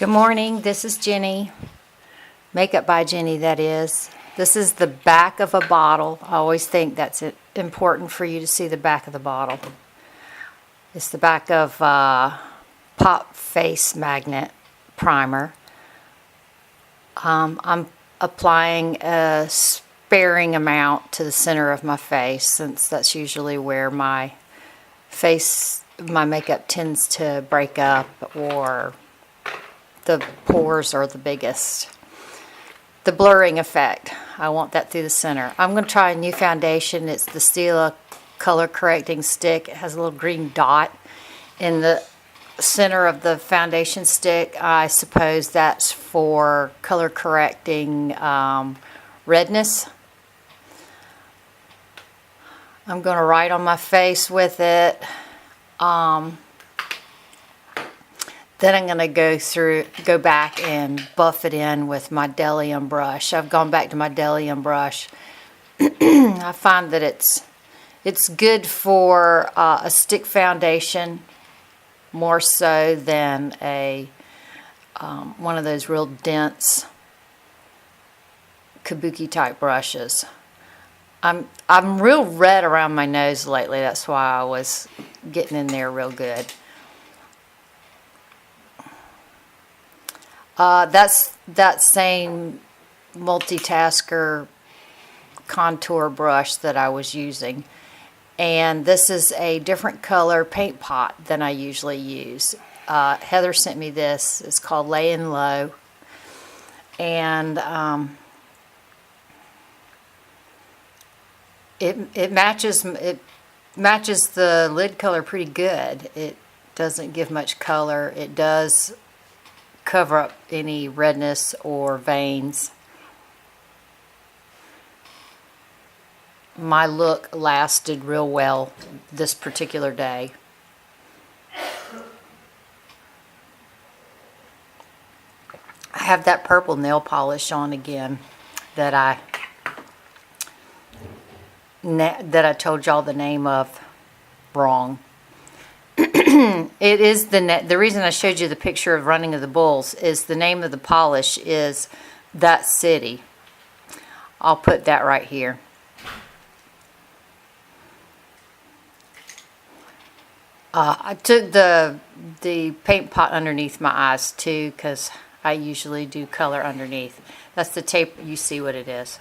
Good morning, this is Jenny, Makeup by Jenny, that is. This is the back of a bottle. I always think that's important for you to see the back of the bottle. It's the back of Pop Face Magnet Primer. I'm applying a sparing amount to the center of my face, since that's usually where my makeup tends to break up, or the pores are the biggest. The blurring effect, I want that through the center. I'm going to try a new foundation. It's the Stila color correcting stick. It has a little green dot in the center of the foundation stick. I suppose that's for color correcting redness. I'm going to write on my face with it. Then I'm going to go back and buff it in with my Delium brush. I've gone back to my Delium brush. I find that it's good for a stick foundation more so than a one of those real dense kabuki type brushes. I'm real red around my nose lately. That's why I was getting in there real good. That's that same multitasker contour brush that I was using, and this is a different color paint pot than I usually use. Heather sent me this. It's called Layin' Low, and it matches the lid color pretty good. It doesn't give much color. It does cover up any redness or veins. My look lasted real well this particular day. I have that purple nail polish on again that I told y'all the name of wrong. It is the reason I showed you the picture of Running of the Bulls is the name of the polish is That City. I'll put that right here. I took the paint pot underneath my eyes too, because I usually do color underneath. That's the tape. You see what it is.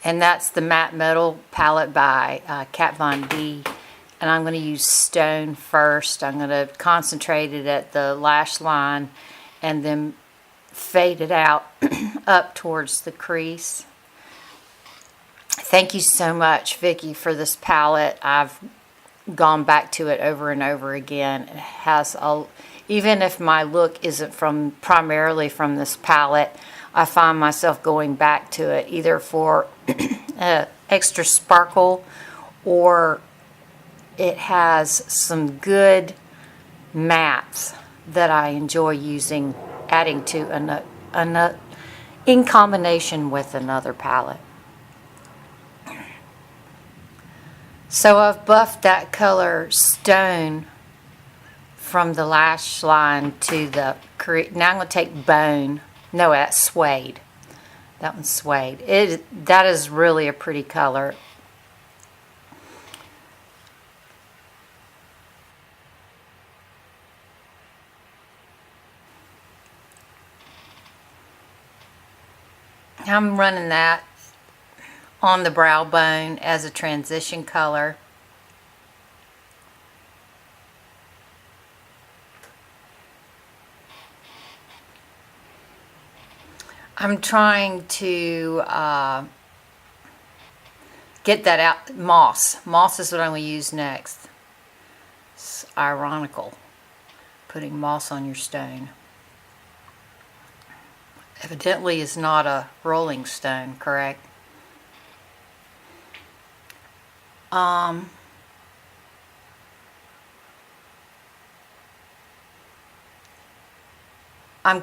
And that's the Matte Metal palette by Kat Von D. And I'm going to use Stone first. I'm going to concentrate it at the lash line and then fade it out up towards the crease. Thank you so much, Vicki, for this palette. I've gone back to it over and over again. It has even if my look isn't primarily from this palette, I find myself going back to it either for extra sparkle, or it has some good mattes that I enjoy adding to in combination with another palette. So I've buffed that color Stone from the lash line to the crease. Now I'm going to take Bone. No, that's Suede. That one's Suede. That is really a pretty color. I'm running that on the brow bone as a transition color. I'm trying to get that out. Moss. Moss is what I'm going to use next. It's ironical, putting moss on your stone. Evidently is not a rolling stone, correct? I'm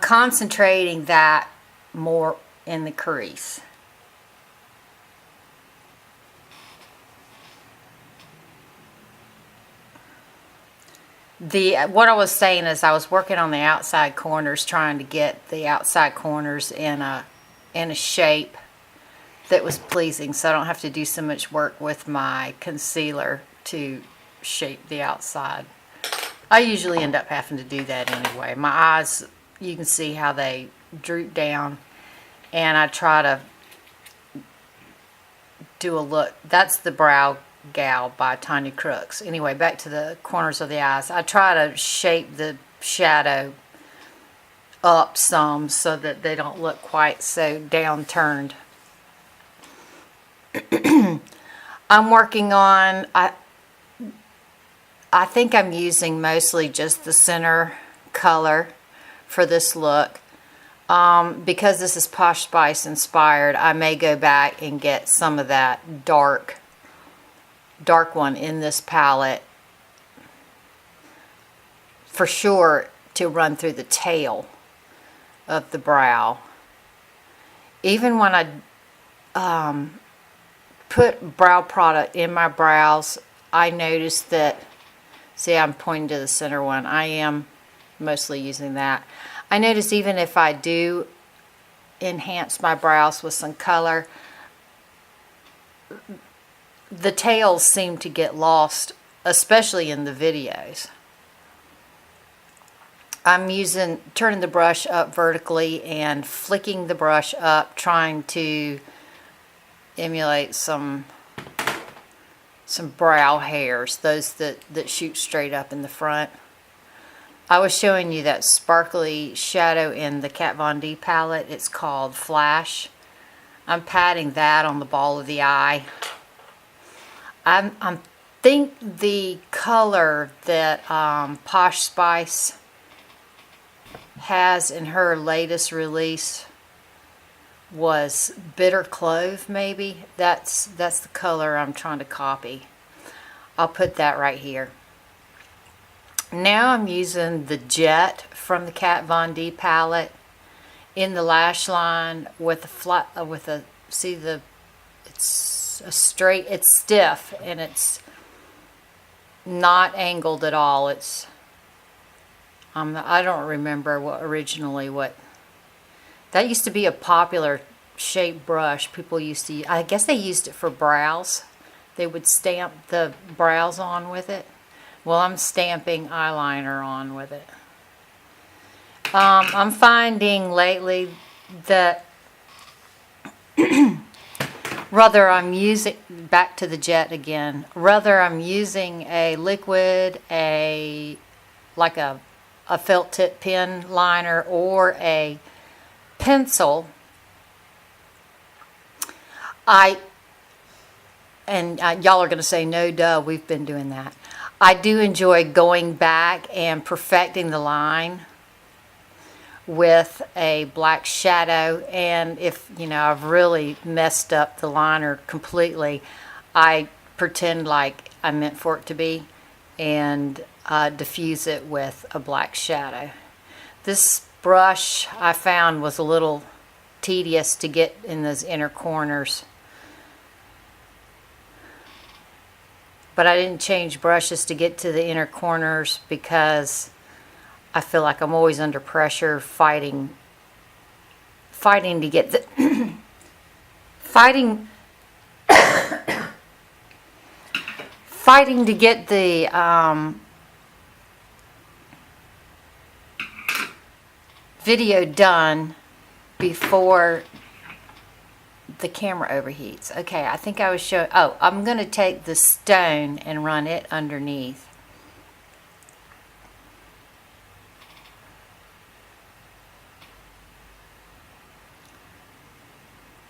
concentrating that more in the crease. What I was saying is I was working on the outside corners, trying to get the outside corners in a shape that was pleasing, so I don't have to do so much work with my concealer to shape the outside. I usually end up having to do that anyway. My eyes, you can see how they droop down, and I try to do a look. That's the Brow Gal by Tanya Crooks. Anyway, back to the corners of the eyes. I try to shape the shadow up some so that they don't look quite so downturned. I'm working on, I think I'm using mostly just the center color for this look. Because this is Posh Spice inspired, I may go back and get some of that dark one in this palette for sure to run through the tail of the brow. Even when I put brow product in my brows, I noticed that, see, I'm pointing to the center one. I am mostly using that. I notice even if I do enhance my brows with some color, the tails seem to get lost, especially in the videos. I'm turning the brush up vertically and flicking the brush up, trying to emulate some brow hairs, those that shoot straight up in the front. I was showing you that sparkly shadow in the Kat Von D palette. It's called Flash. I'm patting that on the ball of the eye. I think the color that Posh Spice has in her latest release was Bitter Clove, maybe. That's the color I'm trying to copy. I'll put that right here. Now I'm using the Jet from the Kat Von D palette in the lash line with it's a straight, it's stiff, and it's not angled at all. It's I don't remember what that used to be a popular shape brush. People used to, I guess they used it for brows. They would stamp the brows on with it. Well, I'm stamping eyeliner on with it. I'm finding lately that rather I'm using, back to the Jet again, rather I'm using a liquid, like a felt tip pen liner, or a pencil. Y'all are going to say, no, duh, we've been doing that. I do enjoy going back and perfecting the line with a black shadow, and if, you know, I've really messed up the liner completely, I pretend like I meant for it to be and diffuse it with a black shadow. This brush I found was a little tedious to get in those inner corners, but I didn't change brushes to get to the inner corners because I feel like I'm always under pressure, fighting to get the fighting to get the video done before the camera overheats. Okay, I think I was showing, oh, I'm going to take the stone and run it underneath.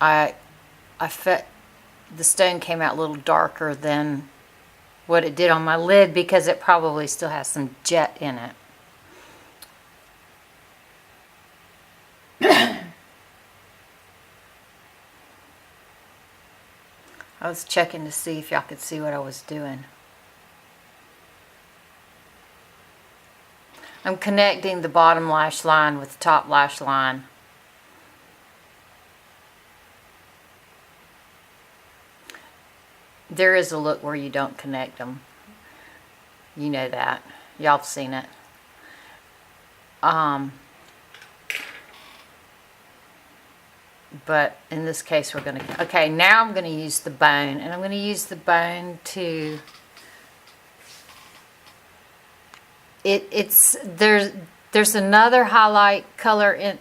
The stone came out a little darker than what it did on my lid because it probably still has some jet in it. I was checking to see if y'all could see what I was doing. I'm connecting the bottom lash line with the top lash line. There is a look where you don't connect them. You know that. Y'all have seen it. But in this case, we're going to... Okay, now I'm going to use the bone. And I'm going to use the bone to... There's another highlight color in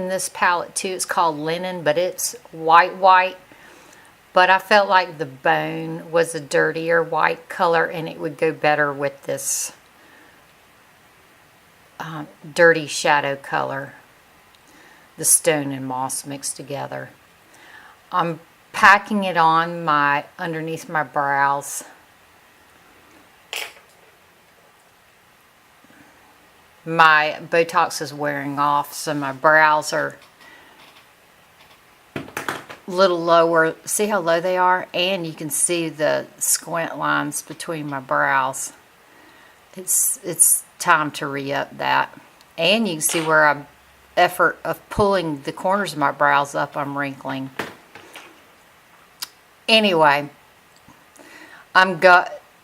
this palette too. It's called Linen, but it's white. But I felt like the bone was a dirtier white color, and it would go better with this dirty shadow color. The stone and moss mixed together. I'm packing it on underneath my brows. My Botox is wearing off, so my brows are a little lower. See how low they are? And you can see the squint lines between my brows. It's time to re-up that. And you can see where effort of pulling the corners of my brows up, I'm wrinkling. Anyway,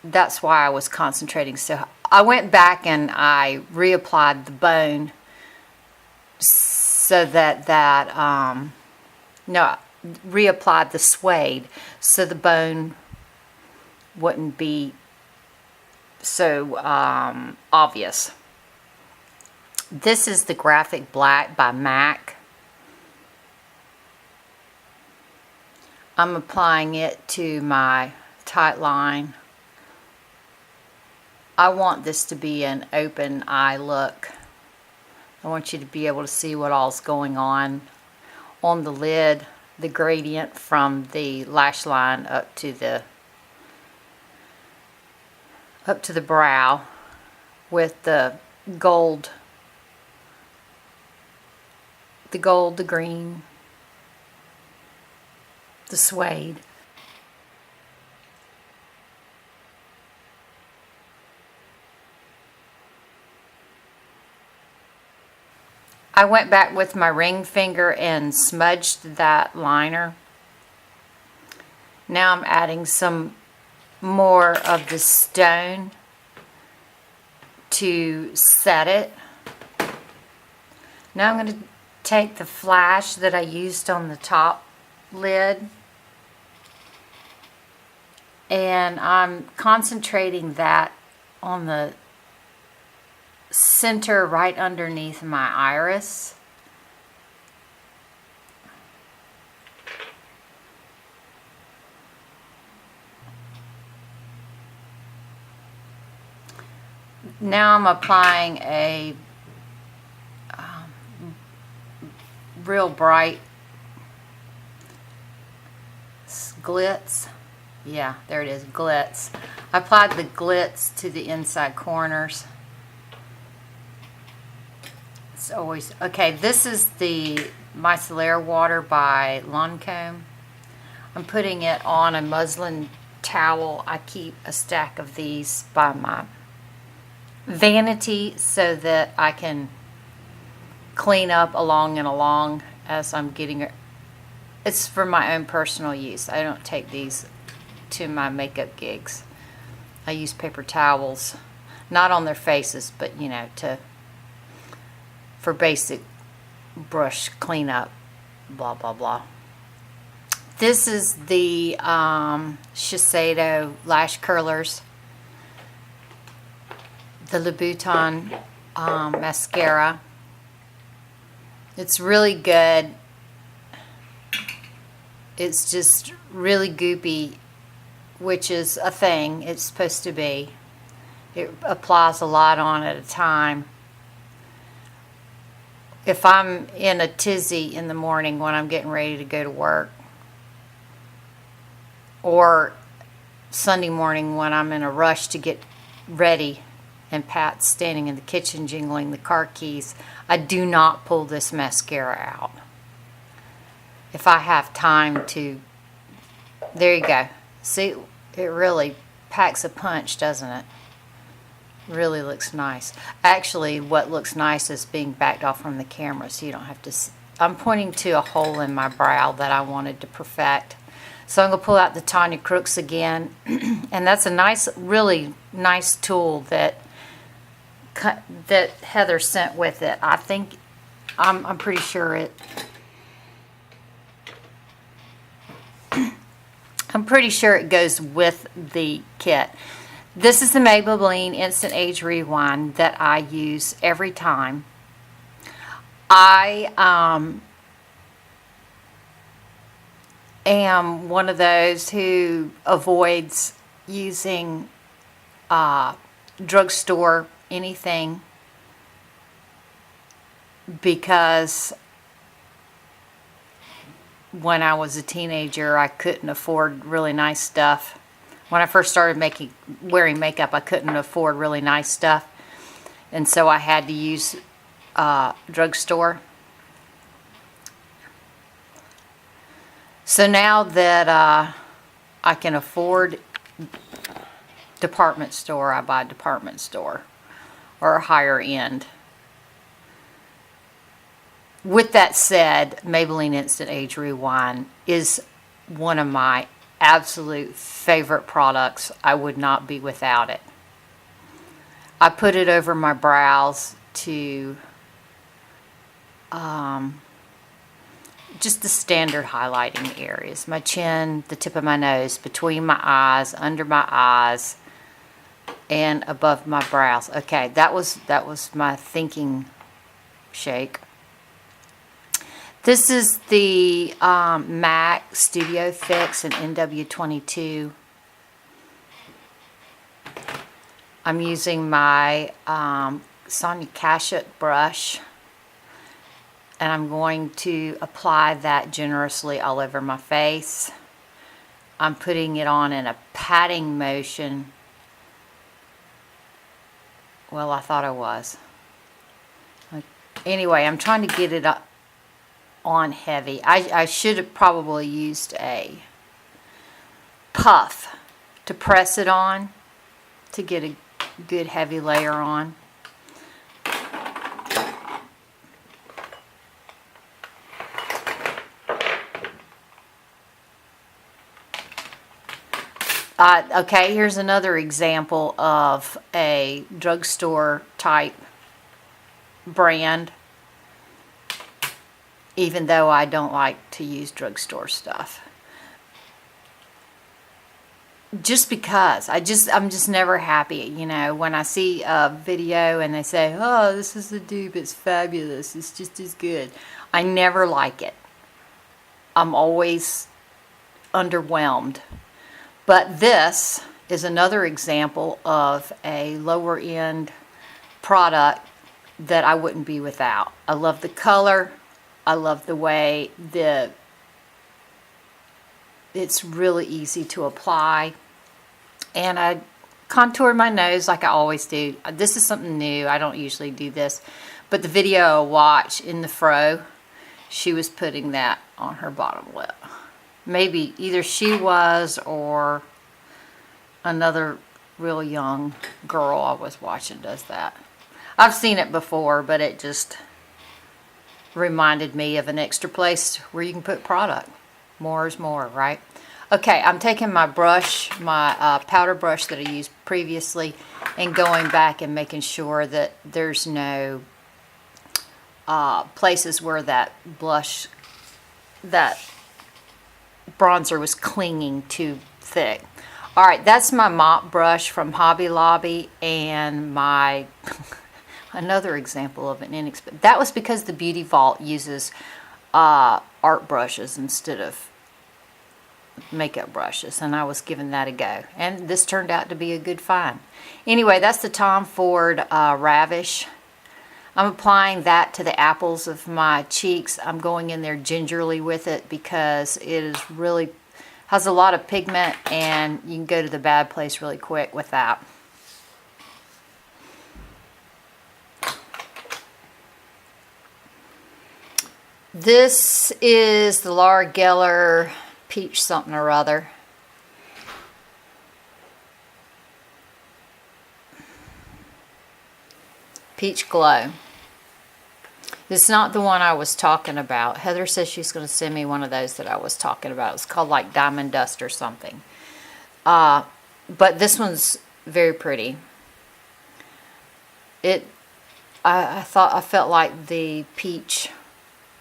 that's why I was concentrating. So I went back and I reapplied the bone so reapplied the Suede so the bone wouldn't be so obvious. This is the Graphic Black by MAC. I'm applying it to my tight line. I want this to be an open eye look. I want you to be able to see what all's going on the lid, the gradient from the lash line up to the brow with the gold, the green, the Suede. I went back with my ring finger and smudged that liner. Now I'm adding some more of the stone to set it. Now I'm going to take the flash that I used on the top lid, and I'm concentrating that on the center right underneath my iris. Now I'm applying a real bright glitz. Yeah, there it is, glitz. I applied the glitz to the inside corners. It's always okay. This is the micellar water by Lancome. I'm putting it on a muslin towel. I keep a stack of these by my vanity so that I can clean up along and along as I'm getting it. It's for my own personal use. I don't take these to my makeup gigs. I use paper towels, not on their faces, but you know, for basic brush cleanup, blah blah blah. This is the Shiseido lash curlers, the Louboutin mascara. It's really good. It's just really goopy, which is a thing. It's supposed to be. It applies a lot on at a time. If I'm in a tizzy in the morning when I'm getting ready to go to work, or Sunday morning when I'm in a rush to get ready and Pat's standing in the kitchen jingling the car keys, I do not pull this mascara out. If I have time to, there you go. See, it really packs a punch, doesn't it? Really looks nice. Actually, what looks nice is being backed off from the camera, so you don't have to. I'm pointing to a hole in my brow that I wanted to perfect. So I'm going to pull out the Tanya Crooks again, and that's a nice, really nice tool that that Heather sent with it. I think, I'm pretty sure it, I'm pretty sure it goes with the kit. This is the Maybelline Instant Age Rewind that I use every time. I am one of those who avoids using drugstore anything because when I was a teenager I couldn't afford really nice stuff. When I first started wearing makeup, I couldn't afford really nice stuff, and so I had to use drugstore. So now that I can afford department store, I buy department store or higher end. With that said, Maybelline Instant Age Rewind is one of my absolute favorite products. I would not be without it. I put it over my brows to just the standard highlighting areas. My chin, the tip of my nose, between my eyes, under my eyes, and above my brows. Okay, that was my thinking shake. This is the MAC Studio Fix in NW22. I'm using my Sonia Kashuk brush, and I'm going to apply that generously all over my face. I'm putting it on in a patting motion. Well, I thought I was. Anyway, I'm trying to get it up on heavy. I should have probably used a puff to press it on to get a good heavy layer on. Okay, here's another example of a drugstore type brand, even though I don't like to use drugstore stuff. Just because I'm just never happy, you know, when I see a video and they say, oh, this is the dupe, it's fabulous, it's just as good. I never like it. I'm always underwhelmed. But this is another example of a lower end product that I wouldn't be without. I love the color. I love the way it's really easy to apply. And I contoured my nose like I always do. This is something new. I don't usually do this. But the video I watched in the fro, she was putting that on her bottom lip. Maybe either she was or another real young girl I was watching does that. I've seen it before, but it just reminded me of an extra place where you can put product. More is more, right? Okay, I'm taking my brush, my powder brush that I used previously, and going back and making sure that there's no places where that blush, that bronzer was clinging too thick. Alright, that's my mop brush from Hobby Lobby, and my another example of an inexpensive. That was because the Beauty Vault uses art brushes instead of makeup brushes, and I was giving that a go, and this turned out to be a good find. Anyway, that's the Tom Ford Ravish. I'm applying that to the apples of my cheeks. I'm going in there gingerly with it because it is really has a lot of pigment, and you can go to the bad place really quick with that. This is the Laura Geller Peach something or other. Peach Glow. This is not the one I was talking about. Heather says she's going to send me one of those that I was talking about. It's called like Diamond Dust or something. But this one's very pretty. I felt like the peach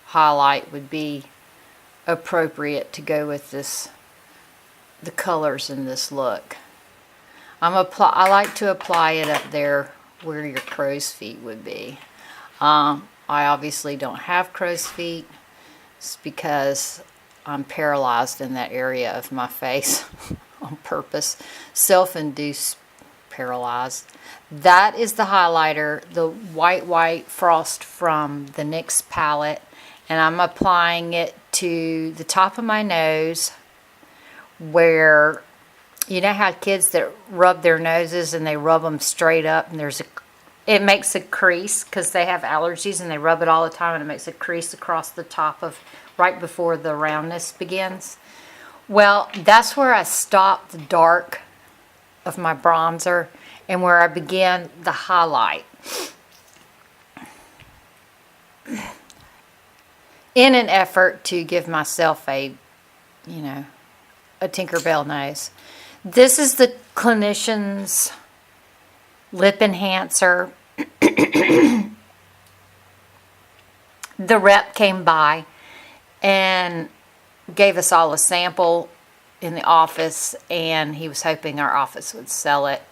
highlight would be appropriate to go with the colors in this look. I like to apply it up there where your crow's feet would be. I obviously don't have crow's feet. It's because I'm paralyzed in that area of my face on purpose. Self-induced paralyzed. That is the highlighter, the White Frost from the NYX palette. And I'm applying it to the top of my nose where, you know how kids that rub their noses and they rub them straight up and it makes a crease because they have allergies and they rub it all the time and it makes a crease across the top of, right before the roundness begins. Well, that's where I stop the dark of my bronzer and where I begin the highlight. In an effort to give myself a Tinkerbell nose. This is the Clinicians Lip Enhancer. The rep came by and gave us all a sample in the office, and he was hoping our office would sell it.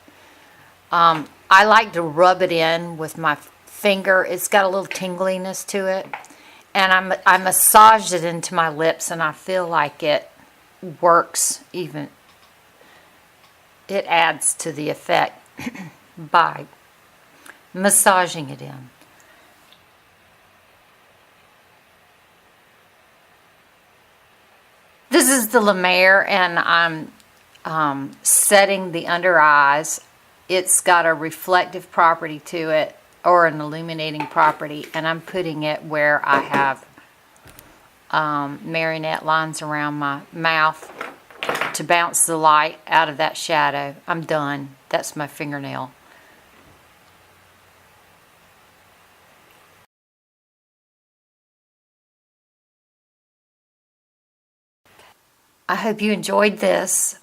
I like to rub it in with my finger. It's got a little tingliness to it. And I massaged it into my lips, and I feel like it works even. It adds to the effect by massaging it in. This is the La Mer, and I'm setting the under eyes. It's got a reflective property to it, or an illuminating property, and I'm putting it where I have marionette lines around my mouth to bounce the light out of that shadow. I'm done. That's my fingernail. I hope you enjoyed this.